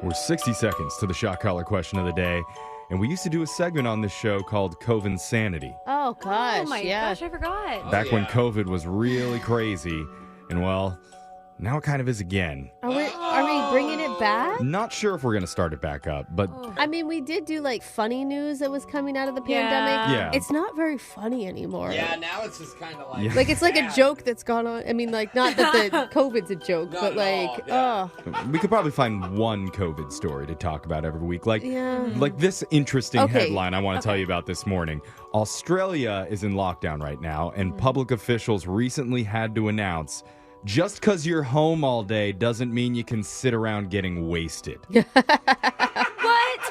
We're 60 seconds to the shot collar question of the day. And we used to do a segment on this show called COVID-Sanity. Oh, gosh. Oh, my gosh, I forgot. Back when COVID was really crazy. And, well, now it kind of is again. Are we bringing it back? Not sure if we're going to start it back up, but... I mean, we did do, funny news that was coming out of the pandemic. Yeah. It's not very funny anymore. Yeah, now it's just kind of like... Yeah. It's like a joke that's gone on. I mean, not that the COVID's a joke, Not but at all, yeah. We could probably find one COVID story to talk about every week. Like this interesting headline I want to tell you about this morning. Australia is in lockdown right now, and public officials recently had to announce... Just because you're home all day doesn't mean you can sit around getting wasted. What?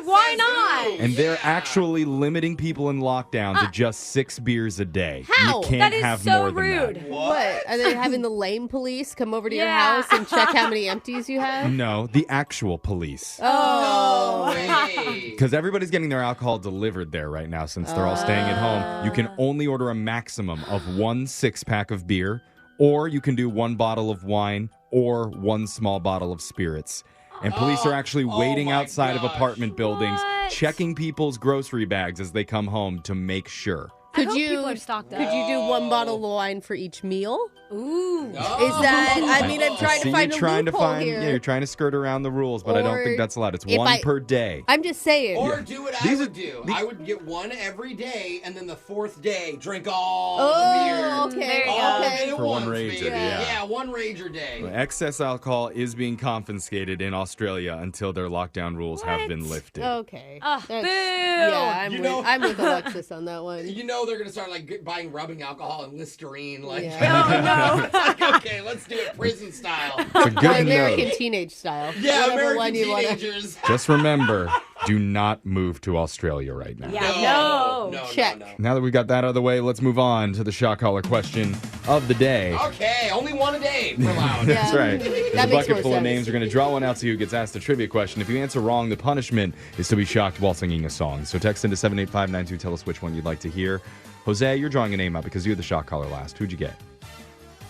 Why not? And they're actually limiting people in lockdown to just 6 beers a day. How? You can't That is have so more than rude. that. What? Are they having the lame police come over to your Yeah. house and check how many empties you have? No, the actual police. No way. Because everybody's getting their alcohol delivered there right now since they're all staying at home. You can only order a maximum of 1 6-pack of beer, or you can do 1 bottle of wine or 1 small bottle of spirits. And police are actually waiting my outside of gosh. apartment buildings, What? checking people's grocery bags as they come home to make sure. I hope people are stocked up. Could you do 1 bottle of wine for each meal? Ooh. Is that? I mean, I'm trying to find a loophole here. Yeah, you're trying to skirt around the rules, but I don't Or think that's allowed. It's if 1 per day. I'm just saying. Or do what I would do. I would get 1 every day, and then the 4th day, drink all the beer. Okay. There you All go. of it at For one once, rager, baby. yeah. Yeah, 1 rager day. Excess alcohol is being confiscated in Australia until their lockdown rules have been lifted. Okay. Ugh, That's- boo. Yeah, You know- I'm with Alexis on that one. You know they're going to start buying rubbing alcohol and Listerine. Yeah. It's like, okay, let's do it prison style. It's a good American note. teenage style. Yeah, Whatever American one you wanna- teenagers. Just remember, do not move to Australia right now. Yeah. No. Check. No. Now that we've got that out of the way, let's move on to the shot collar question of the day. Okay, only 1 a day for loud. That's right. There's That a makes bucket more full of sense. names. We're going to draw one out, see who gets asked a trivia question. If you answer wrong, the punishment is to be shocked while singing a song. So text into 78592. Tell us which one you'd like to hear. Jose, you're drawing a name out because you're the shot caller last. Who'd you get?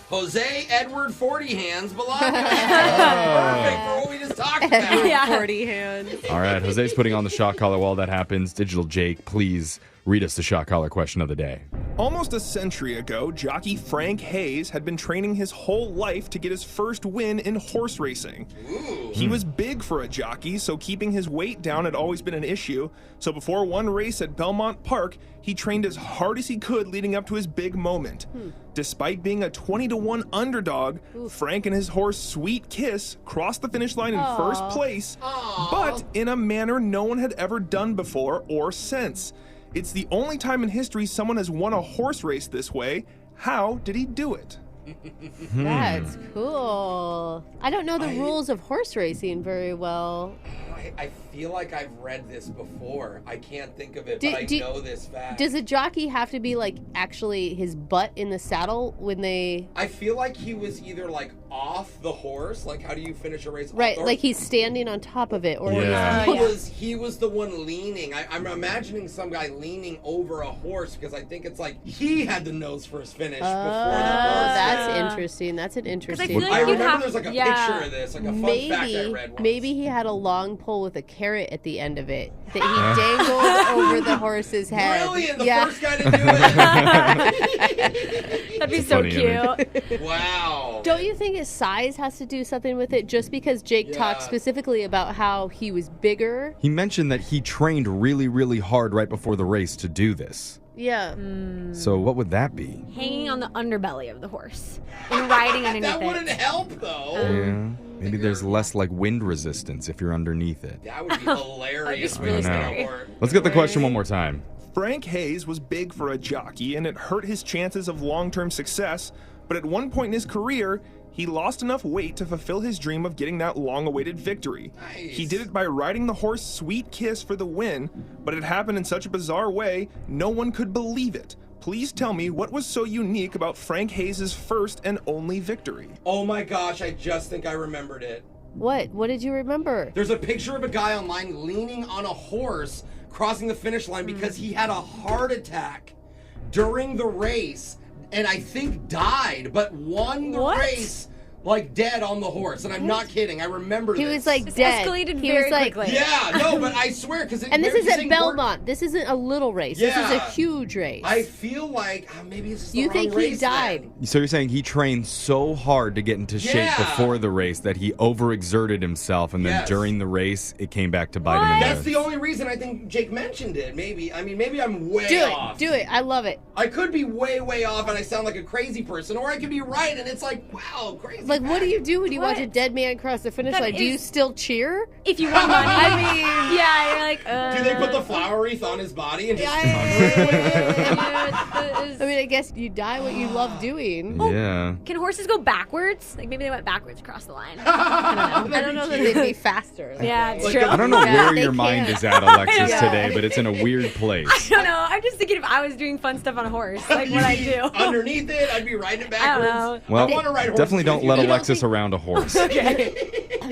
Jose Edward 40 Hands Balaga. Perfect for what we just talked about. Yeah. 40 hands. All right, Jose's putting on the shot collar while that happens. Digital Jake, please read us the shot collar question of the day. Almost a century ago, jockey Frank Hayes had been training his whole life to get his first win in horse racing. He was big for a jockey, so keeping his weight down had always been an issue. So before one race at Belmont Park, he trained as hard as he could leading up to his big moment. Despite being a 20-1 underdog, Frank and his horse Sweet Kiss crossed the finish line in first place, but in a manner no one had ever done before or since. It's the only time in history someone has won a horse race this way. How did he do it? That's cool. I don't know the rules of horse racing very well. I feel like I've read this before. I can't think of it, Do- but I do- know this fact. Does a jockey have to be actually his butt in the saddle when they... I feel like he was either off the horse. How do you finish a race? off Right, the horse? he's standing on top of it. Or Yeah. He was the one leaning. I'm imagining some guy leaning over a horse because I think it's he had the nose first finish before the horse. That's interesting. That's an interesting... feel like I you'd remember have- there's a yeah. picture of this, a fun fact I read once. Maybe he had a long pole with a carrot at the end of it that he dangled over the horse's head. Brilliant! The yeah. first guy to do it. That'd be so Funny cute. Wow. Don't you think his size has to do something with it? Just because Jake talked Yeah. specifically about how he was bigger. He mentioned that he trained really, really hard right before the race to do this. Yeah. So what would that be? Hanging on the underbelly of the horse and riding underneath That wouldn't it. help though. Yeah. Maybe there's less wind resistance if you're underneath it. That would be hilarious. That'd be really when it's scary. gonna work. Let's get the question one more time. Frank Hayes was big for a jockey, and it hurt his chances of long-term success, but at one point in his career, he lost enough weight to fulfill his dream of getting that long-awaited victory. Nice. He did it by riding the horse Sweet Kiss for the win, but it happened in such a bizarre way, no one could believe it. Please tell me what was so unique about Frank Hayes' first and only victory. Oh my gosh, I just think I remembered it. What? What did you remember? There's a picture of a guy online leaning on a horse crossing the finish line because he had a heart attack during the race and I think died, but won the What? race like dead on the horse, and I'm not kidding. I remember He this. was like This dead. escalated He very was like, quickly. Yeah, no, but I swear, because and this is at Belmont. This isn't a little race. This is a Yeah. huge race. I feel like maybe it's just the You wrong think he race died? then. So you're saying he trained so hard to get into shape Yeah. before the race that he overexerted himself, and then Yes. during the race, it came back to bite him in the That's the only reason I think Jake mentioned it. Maybe I'm way off. Do it. I love it. I could be way off, and I sound like a crazy person, or I could be right, and it's like, wow, crazy. Like, what do you do when you watch a What? dead man cross the finish That line? Do you is- still cheer? If you want money. I mean, Yeah, you're like, Do they put the flower wreath on his body and just? I mean, I guess you die what you love doing. Yeah. Can horses go backwards? Like maybe they went backwards across the line. I I don't know that they'd be faster. Yeah, it's Like true. I don't know Yeah, where they your mind can't. is at, Alexis, Yeah. today, but it's in a weird place. I don't know. I'm just thinking if I was doing fun stuff on a horse, like You'd what I be do. underneath it, I'd be riding it I don't backwards. know. Well, I want to ride horses definitely don't with you. let You don't Alexis think- around a horse.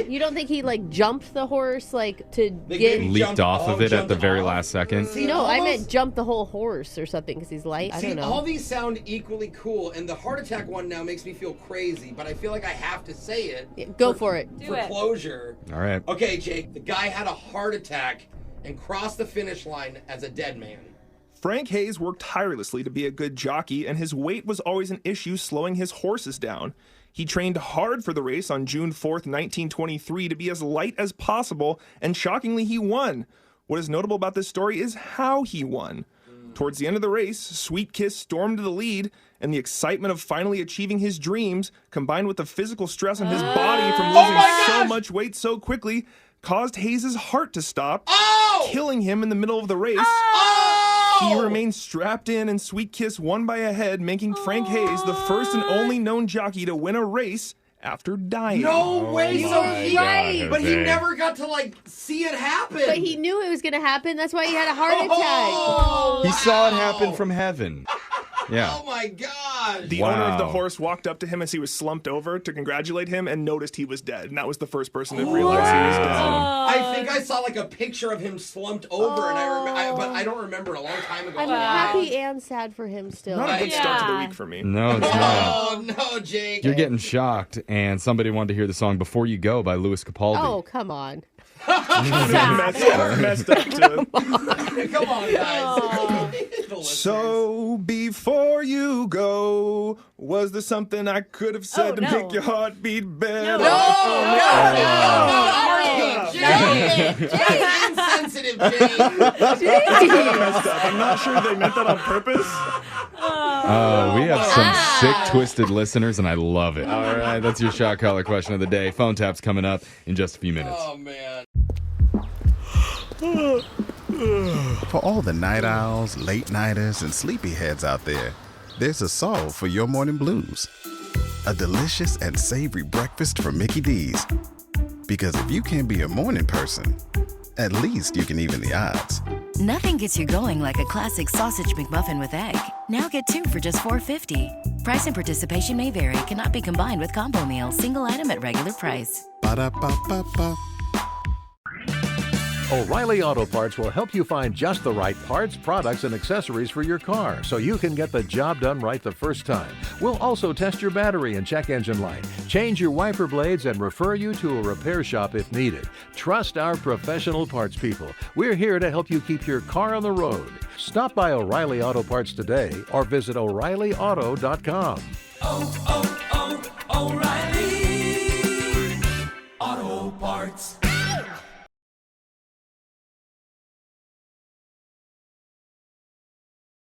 You don't think he like jumped the horse like to They get? maybe Leaped jumped- off of it at the jumped very off? last second. See, No, I almost- meant jump the whole horse or something because he's light. I See, don't know. all these sound equally cool, and the heart attack one now makes me feel crazy, but I feel like I have to say it. Yeah, go for it. Do For it. closure. All right. Okay, Jake, the guy had a heart attack and crossed the finish line as a dead man. Frank Hayes worked tirelessly to be a good jockey, and his weight was always an issue slowing his horses down. He trained hard for the race on June 4th, 1923 to be as light as possible, and shockingly, he won. What is notable about this story is how he won. Towards the end of the race, Sweet Kiss stormed to the lead, and the excitement of finally achieving his dreams, combined with the physical stress on his body from losing my so gosh! much weight so quickly, caused Hayes' heart to stop, Oh! killing him in the middle of the race. Oh! He remained strapped in, and Sweet Kiss won by a head, making Frank Hayes the first and only known jockey to win a race after dying. No way, so he, right. but he Jose. never got to like see it happen. But he knew it was going to happen. That's why he had a heart attack. Oh, He saw it happen wow. from heaven. Yeah. Oh my gosh. The owner of the Wow. horse walked up to him as he was slumped over to congratulate him and noticed he was dead. And that was the first person to realize he was dead. I think I saw like a picture of him slumped over, and but I don't remember a long time ago. I'm happy and sad for him still. Not a good start to the Yeah. week for me. No, it's not. Oh no, Jake. You're getting shocked, and somebody wanted to hear the song Before You Go by Louis Capaldi. Oh, come on. messed up too. Come on, guys. The listeners. So before you go, was there something I could have said to no. make your heart beat better? Jake, insensitive Jake. Messed up. I'm not sure they meant that on purpose. We have some sick, twisted listeners, and I love it. All right, that's your shot collar question of the day. Phone tap's coming up in just a few minutes. Oh man. For all the night owls, late nighters, and sleepyheads out there, there's a solve for your morning blues. A delicious and savory breakfast from Mickey D's. Because if you can't be a morning person, at least you can even the odds. Nothing gets you going like a classic sausage McMuffin with egg. Now get 2 for just $4.50. Price and participation may vary. Cannot be combined with combo meal. Single item at regular price. Ba-da-ba-ba-ba. O'Reilly Auto Parts will help you find just the right parts, products, and accessories for your car so you can get the job done right the first time. We'll also test your battery and check engine light, change your wiper blades, and refer you to a repair shop if needed. Trust our professional parts people. We're here to help you keep your car on the road. Stop by O'Reilly Auto Parts today or visit O'ReillyAuto.com. O'Reilly.